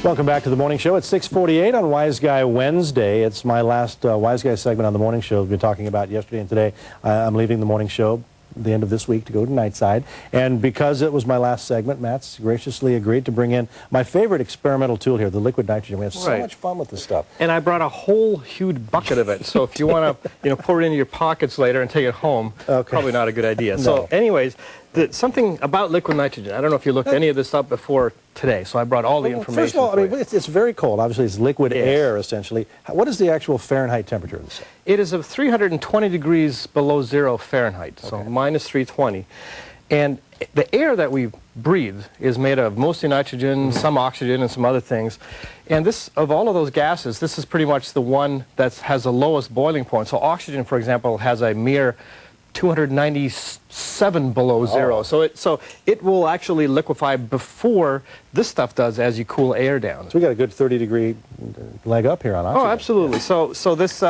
Welcome back to the morning show. It's 6:48 on Wise Guy Wednesday. It's my last Wise Guy segment on the morning show. We've been talking about yesterday and today. I'm leaving the morning show at the end of this week to go to Nightside. And because it was my last segment, Matt's graciously agreed to bring in my favorite experimental tool here, the liquid nitrogen. We have so much fun with this stuff. And I brought a whole huge bucket of it. So if you want to, pour it into your pockets later and take it home, probably not a good idea. No. So anyways, something about liquid nitrogen. I don't know if you looked any of this up before today, so I brought all the information. First of all, it's very cold. Obviously, it's liquid air, essentially. What is the actual Fahrenheit temperature of this? It is of 320 degrees below zero Fahrenheit, so minus 320. And the air that we breathe is made of mostly nitrogen, some oxygen, and some other things. And this, of all of those gases, this is pretty much the one that has the lowest boiling point. So oxygen, for example, has a mere 297 below zero. So it will actually liquefy before this stuff does as you cool air down. So we got a good 30-degree leg up here on oxygen. Oh, absolutely. So this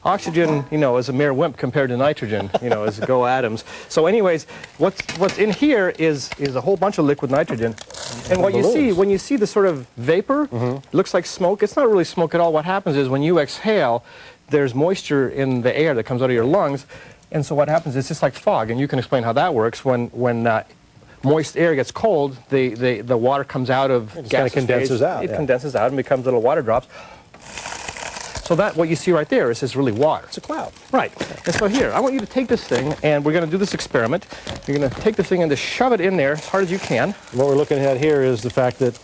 oxygen, is a mere wimp compared to nitrogen, as go atoms. So anyways, what's in here is a whole bunch of liquid nitrogen. And what you see, when you see the sort of vapor, looks like smoke. It's not really smoke at all. What happens is when you exhale, there's moisture in the air that comes out of your lungs. And so what happens is it's just like fog, and you can explain how that works. When moist air gets cold, the water comes out of gas. Kind of condenses out. It condenses out and becomes little water drops. So that what you see right there is really water. It's a cloud. Right. And so here, I want you to take this thing, and we're going to do this experiment. You're going to take this thing and just shove it in there as hard as you can. What we're looking at here is the fact that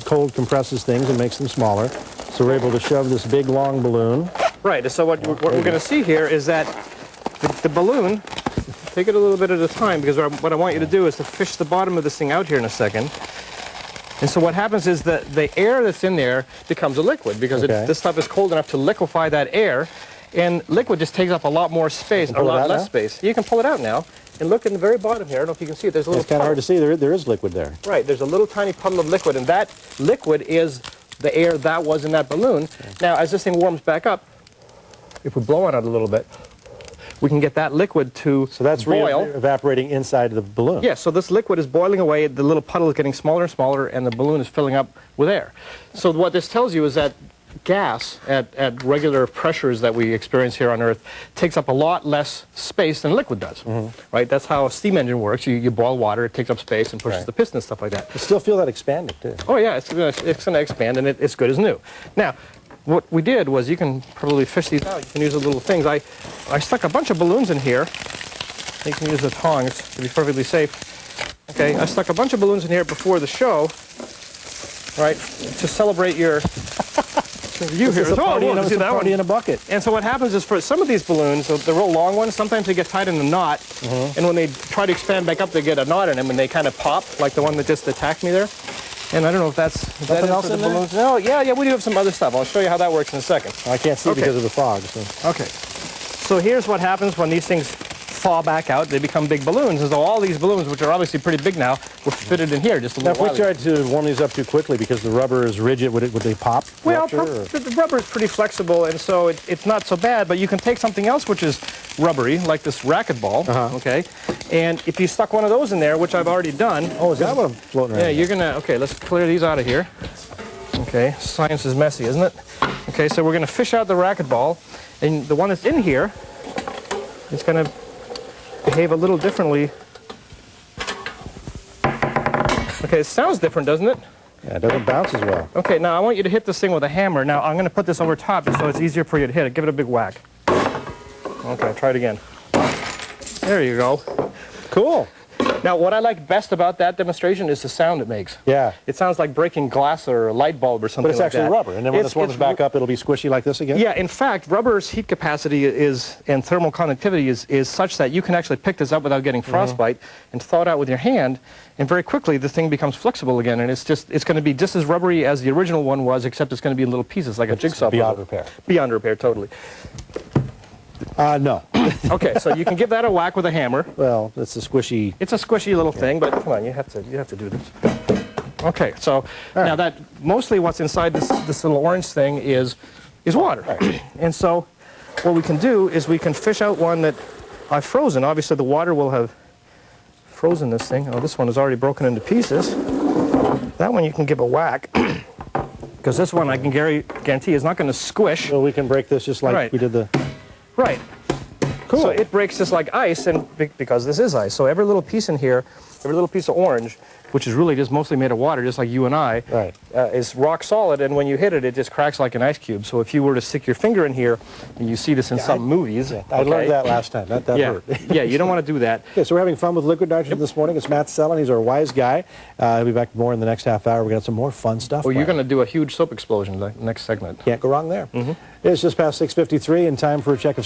cold compresses things and makes them smaller. So we're able to shove this big, long balloon. Right. And so what we're going to see here is that the balloon, take it a little bit at a time, because what I want you to do is to fish the bottom of this thing out here in a second. And so what happens is that the air that's in there becomes a liquid, because this stuff is cold enough to liquefy that air, and liquid just takes up a lot more space, a lot less space. You can pull it out now, and look in the very bottom here. I don't know if you can see it. There's a little It's kind of hard to see. There is liquid there. Right. There's a little tiny puddle of liquid, and that liquid is the air that was in that balloon. Now, as this thing warms back up, if we blow on it a little bit, we can get that liquid to So that's boil. Evaporating inside the balloon. Yes, so this liquid is boiling away, the little puddle is getting smaller and smaller, and the balloon is filling up with air. So what this tells you is that gas at regular pressures that we experience here on Earth takes up a lot less space than liquid does. Right? That's how a steam engine works. You boil water, it takes up space and pushes the piston and stuff like that. You still feel that expanding, too. Oh, yeah, it's going to expand, and it's good as new. Now, what we did was, you can probably fish these out. You can use the little things. I stuck a bunch of balloons in here. You can use the tongs to be perfectly safe. Okay, I stuck a bunch of balloons in here before the show, right, to celebrate your... You hear a party in a bucket. And so what happens is, for some of these balloons, the real long ones, sometimes they get tied in a knot, and when they try to expand back up, they get a knot in them, and they kind of pop, like the one that just attacked me there. And I don't know if that's... Nothing else in there? Balloons. No, yeah, we do have some other stuff. I'll show you how that works in a second. I can't see because of the fog. So. Okay. So here's what happens when these things thaw back out. They become big balloons. And so all these balloons, which are obviously pretty big now, were fitted in here just a little while ago. Now, if we tried to warm these up too quickly because the rubber is rigid, would they pop? Well, the rubber is pretty flexible, and so it's not so bad. But you can take something else which is rubbery, like this racquetball, okay? And if you stuck one of those in there, which I've already done... Oh, is that what I'm floating around? Yeah, you're going to... Okay, let's clear these out of here. Okay, science is messy, isn't it? Okay, so we're going to fish out the racquetball, and the one that's in here is going to behave a little differently. Okay, it sounds different, doesn't it? Yeah, it doesn't bounce as well. Okay, now I want you to hit this thing with a hammer. Now I'm going to put this over top just so it's easier for you to hit it. Give it a big whack. Okay, try it again. There you go. Cool. Now, what I like best about that demonstration is the sound it makes. Yeah. It sounds like breaking glass or a light bulb or something like that. But it's actually rubber, and then when this warms back up, it'll be squishy like this again? Yeah, in fact, rubber's heat capacity and thermal conductivity is such that you can actually pick this up without getting frostbite and thaw it out with your hand, and very quickly the thing becomes flexible again, and it's going to be just as rubbery as the original one was, except it's going to be in little pieces, like a jigsaw puzzle. Beyond repair. Beyond repair, totally. No. Okay, so you can give that a whack with a hammer. Well, it's a squishy... It's a squishy little thing, but come on, you have to do this. Okay, so now that mostly what's inside this little orange thing is water. And so what we can do is we can fish out one that I've frozen. Obviously the water will have frozen this thing. Oh, this one is already broken into pieces. That one you can give a whack. Because this one, I can guarantee, is not going to squish. So we can break this just like we did the... Right. Cool. So it breaks just like ice, and because this is ice. So every little piece in here, every little piece of orange, which is really just mostly made of water, just like you and I, is rock solid, and when you hit it, it just cracks like an ice cube. So if you were to stick your finger in here, and you see this in some movies... I learned that last time. That hurt. Yeah, you don't want to do that. Okay, so we're having fun with liquid nitrogen this morning. It's Matt Sellon. He's our wise guy. He'll be back more in the next half hour. We're going to have some more fun stuff. Oh, you're going to do a huge soap explosion the next segment. Can't go wrong there. It's just past 6:53 and time for a check of